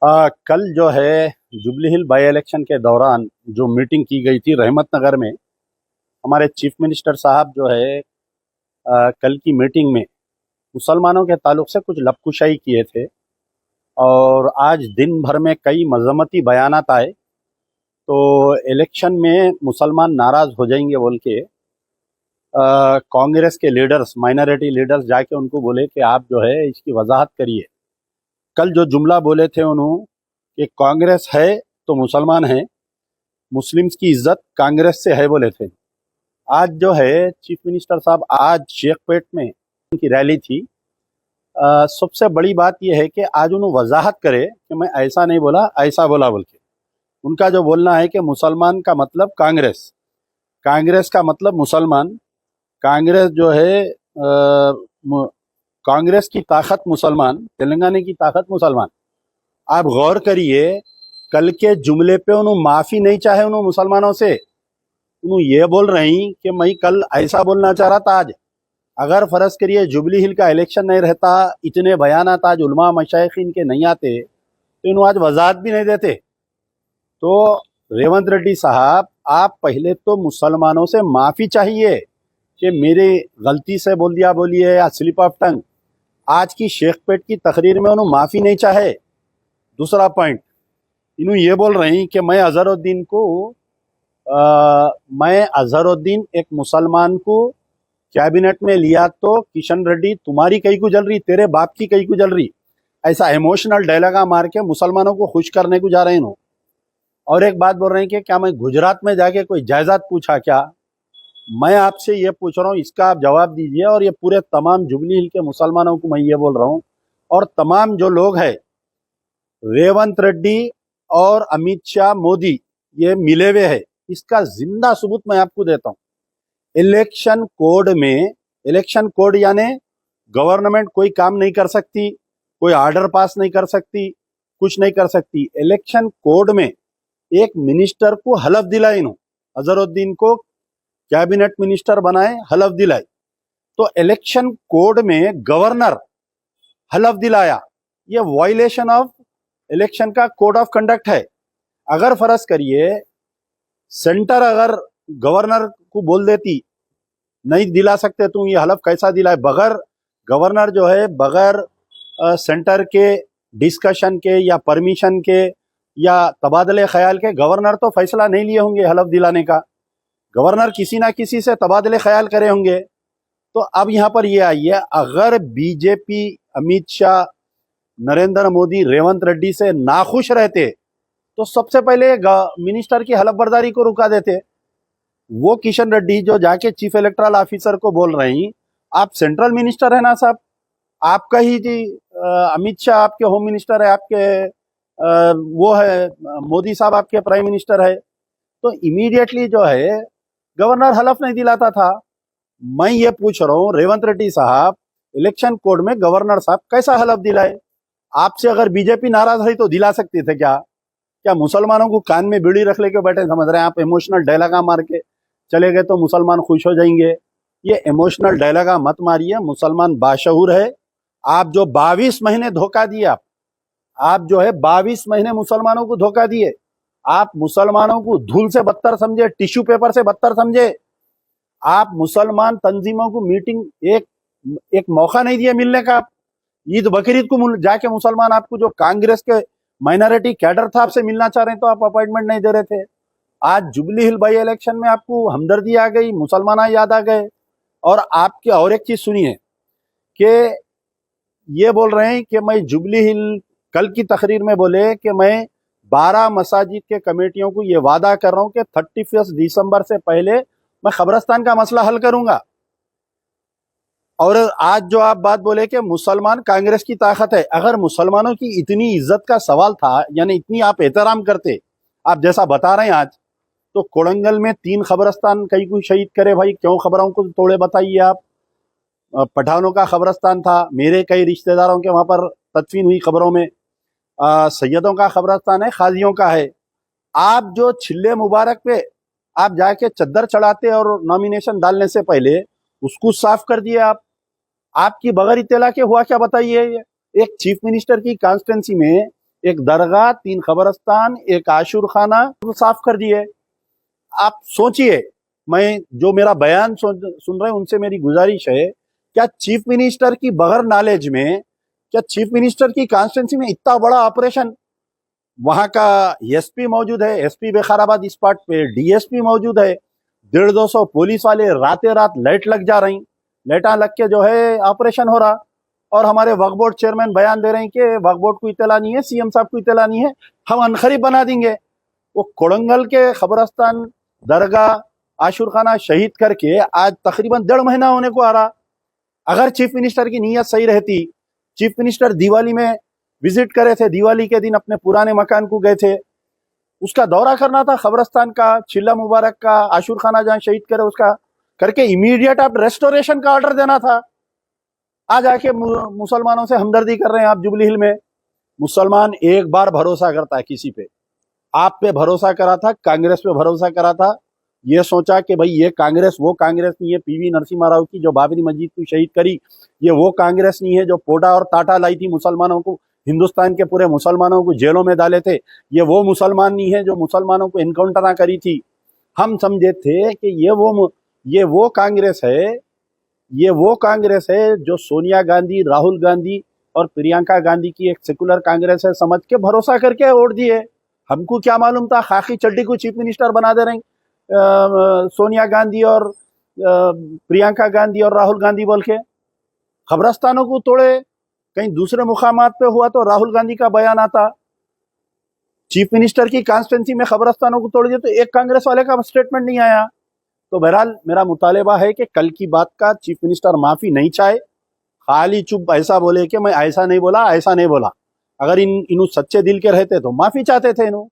कल जो है जुबली हिल बाई इलेक्शन के दौरान जो मीटिंग की गई थी रहमत नगर में, हमारे चीफ मिनिस्टर साहब जो है कल की मीटिंग में मुसलमानों के ताल्लुक से कुछ लपकुशाई किए थे। और आज दिन भर में कई मजम्मती बयानात आए। तो इलेक्शन में मुसलमान नाराज हो जाएंगे बोल के कांग्रेस के लीडर्स, माइनॉरिटी लीडर्स जाके उनको बोले कि आप जो है इसकी वजाहत करिए। कल जो जुमला बोले थे उन्होंने कि कांग्रेस है तो मुसलमान है, मुस्लिम्स की इज्जत कांग्रेस से है बोले थे। आज जो है चीफ मिनिस्टर साहब आज शेखपेट में उनकी रैली थी। सबसे बड़ी बात यह है कि आज उन्होंने वजाहत करे कि मैं ऐसा नहीं बोला, ऐसा बोला बोल के। उनका जो बोलना है कि मुसलमान का मतलब कांग्रेस, कांग्रेस का मतलब मुसलमान, कांग्रेस जो है कांग्रेस की ताकत मुसलमान, तेलंगाना की ताकत मुसलमान। आप गौर करिए, कल के जुमले पे उन्होंने माफ़ी नहीं चाहे उन्होंने मुसलमानों से। उन्होंने ये बोल रही कि मैं कल ऐसा बोलना चाह रहा था। आज अगर फ़र्ज़ करिए जुबली हिल का इलेक्शन नहीं रहता, इतने बयानात आज उलमा मशाइखीन के नहीं आते, तो इन्होंने आज वजाहत भी नहीं देते। तो रेवंत रेड्डी साहब, आप पहले तो मुसलमानों से माफ़ी चाहिए कि मेरी गलती से बोल दिया बोलिए या स्लिप ऑफ टंग। आज की शेखपेट की तकरीर में उन्होंने माफ़ी नहीं चाहे। दूसरा पॉइंट, इन्होंने ये बोल रही कि मैं अजहरुद्दीन एक मुसलमान को कैबिनेट में लिया तो किशन रेड्डी तुम्हारी कई को जल रही, तेरे बाप की कई को जल रही। ऐसा इमोशनल डायलॉगा मार के मुसलमानों को खुश करने को जा रहे हैं। और एक बात बोल रहे हैं कि क्या मैं गुजरात में जाके कोई जायदाद पूछा क्या? मैं आपसे ये पूछ रहा हूँ, इसका आप जवाब दीजिए। और ये पूरे तमाम जुबली हिल के मुसलमानों को मैं ये बोल रहा हूँ, और तमाम जो लोग हैं, रेवंत रेड्डी और अमित शाह, मोदी ये मिले हुए हैं, इसका जिंदा सबूत मैं आपको देता हूँ। इलेक्शन कोड यानी गवर्नमेंट कोई काम नहीं कर सकती, कोई ऑर्डर पास नहीं कर सकती, कुछ नहीं कर सकती। इलेक्शन कोड में एक मिनिस्टर को हलफ दिलाई, अजहरुद्दीन को कैबिनेट मिनिस्टर बनाए, हलफ दिलाई। तो इलेक्शन कोड में गवर्नर हलफ दिलाया, ये वायलेशन ऑफ इलेक्शन का कोड ऑफ कंडक्ट है। अगर फर्ज करिए सेंटर अगर गवर्नर को बोल देती नहीं दिला सकते तुम ये हलफ, कैसा दिलाए? बगैर गवर्नर जो है, बगैर सेंटर के डिस्कशन के या परमिशन के या तबादले ख्याल के, गवर्नर तो फैसला नहीं लिए होंगे हलफ दिलाने का। गवर्नर किसी ना किसी से तबादले ख्याल करे होंगे। तो अब यहाँ पर ये आई है, अगर बीजेपी, अमित शाह, नरेंद्र मोदी रेवंत रेड्डी से नाखुश रहते तो सबसे पहले मिनिस्टर की हलफ बर्दारी को रुका देते। वो किशन रेड्डी जो जाके चीफ इलेक्टोरल ऑफिसर को बोल रही, आप सेंट्रल मिनिस्टर है ना साहब, आपका ही जी अमित शाह आपके होम मिनिस्टर है, आपके वो है मोदी साहब आपके प्राइम मिनिस्टर है। तो इमीडिएटली जो है गवर्नर हलफ नहीं दिलाता था। मैं ये पूछ रहा हूँ रेवंत रेड्डी साहब, इलेक्शन कोड में गवर्नर साहब कैसा हलफ दिलाए? आपसे अगर बीजेपी नाराज है तो दिला सकते थे क्या? क्या मुसलमानों को कान में बीड़ी रख लेके बैठे समझ रहे हैं आप? इमोशनल डायलॉगा मार के चले गए तो मुसलमान खुश हो जाएंगे। ये इमोशनल डायलॉगा मत मारिए, मुसलमान बाशऊर है। आप जो 22 महीने धोखा दिए, आप जो है 22 महीने मुसलमानों को धोखा दिए। आप मुसलमानों को धूल से बदतर समझे, टिश्यू पेपर से बदतर समझे। आप मुसलमान तंजीमों को मीटिंग एक मौका नहीं दिया मिलने का। ईद बकरीद को जाके मुसलमान आपको, जो कांग्रेस के माइनॉरिटी कैडर था, आपसे मिलना चाह रहे हैं तो आप अपॉइंटमेंट नहीं दे रहे थे। आज जुबली हिल बाई इलेक्शन में आपको हमदर्दी आ गई, मुसलमान याद आ गए। और आपके और एक चीज सुनिए कि ये बोल रहे हैं कि मैं जुबली हिल, कल की तकरीर में बोले कि मैं 12 मसाजिद के कमेटियों को ये वादा कर रहा हूं कि 31 दिसंबर से पहले मैं खबरस्तान का मसला हल करूंगा। और आज जो आप बात बोले कि मुसलमान कांग्रेस की ताकत है, अगर मुसलमानों की इतनी इज्जत का सवाल था, यानी इतनी आप एहतराम करते, आप जैसा बता रहे हैं आज, तो कोड़ंगल में 3 खबरस्तान कई को शहीद करे भाई, क्यों खबरों को तोड़े बताइए आप। पठानों का खबरस्तान था, मेरे कई रिश्तेदारों के वहां पर तदफीन हुई खबरों में। सैयदों का खबरस्तान है, खाजियों का है। आप जो छिल्ले मुबारक पे आप जाके चद्दर चढ़ाते और नॉमिनेशन डालने से पहले उसको साफ कर दिए आप। आपकी बगैर इत्तला के हुआ क्या बताइए? एक चीफ मिनिस्टर की कॉन्स्टिट्यूंसी में एक दरगाह, 3 कब्रिस्तान, एक आशुर खाना साफ कर दिए। आप सोचिए, मैं जो मेरा बयान सुन रहे हैं उनसे मेरी गुजारिश है, क्या चीफ मिनिस्टर की बगैर नॉलेज में, क्या चीफ मिनिस्टर की कॉन्स्टिट्यूंसी में इतना बड़ा ऑपरेशन, वहां का एसपी मौजूद है, एसपी बेखाराबाद स्पॉट पे, डीएसपी मौजूद है, 150-200 पुलिस वाले रातें रात लाइट लग जा रही, लाइटा लग के जो है ऑपरेशन हो रहा, और हमारे वक्फ बोर्ड चेयरमैन बयान दे रहे हैं कि वक्फ बोर्ड को इत्तला नहीं है, सीएम साहब को इत्तला नहीं है, हम अनखरी बना देंगे। वो कोड़ंगल के खबरस्तान, दरगाह, आशुर खाना शहीद करके आज तकरीबन 1.5 महीना होने को आ रहा। अगर चीफ मिनिस्टर की नीयत सही रहती, चीफ मिनिस्टर दिवाली में विजिट करे थे, दिवाली के दिन अपने पुराने मकान को गए थे, उसका दौरा करना था खबरस्तान का, चिल्ला मुबारक का, आशुर खाना जहां शहीद करे उसका करके इमीडिएट आप रेस्टोरेशन का ऑर्डर देना था। आज आके मुसलमानों से हमदर्दी कर रहे हैं आप जुबली हिल में। मुसलमान एक बार भरोसा करता है किसी पे, आप पे भरोसा करा था, कांग्रेस पे भरोसा करा था, ये सोचा कि भाई ये कांग्रेस वो कांग्रेस नहीं है पीवी नरसिम्हा राव की जो बाबरी मस्जिद को शहीद करी, ये वो कांग्रेस नहीं है जो पोटा और ताटा लाई थी मुसलमानों को, हिंदुस्तान के पूरे मुसलमानों को जेलों में डाले थे, ये वो मुसलमान नहीं है जो मुसलमानों को इनकाउंटर करी थी। हम समझे थे कि ये वो कांग्रेस है, ये वो कांग्रेस है जो सोनिया गांधी, राहुल गांधी और प्रियंका गांधी की एक सेकुलर कांग्रेस है समझ के भरोसा करके वोट दिए। हमको क्या मालूम था खाकी चड्डी को चीफ मिनिस्टर बना दे रहे हैं सोनिया गांधी और प्रियंका गांधी और राहुल गांधी बोल के। खबरस्तानों को तोड़े, कहीं दूसरे मुकामात पे हुआ तो राहुल गांधी का बयान आता, चीफ मिनिस्टर की कॉन्स्टिट्यूंसी में खबरस्तानों को तोड़ दिया तो एक कांग्रेस वाले का स्टेटमेंट नहीं आया। तो बहरहाल मेरा मुतालिबा है कि कल की बात का चीफ मिनिस्टर माफी नहीं चाहे, खाली चुप ऐसा बोले कि मैं ऐसा नहीं बोला, ऐसा नहीं बोला। अगर इन सच्चे दिल के रहते तो माफी चाहते थे इन्हों।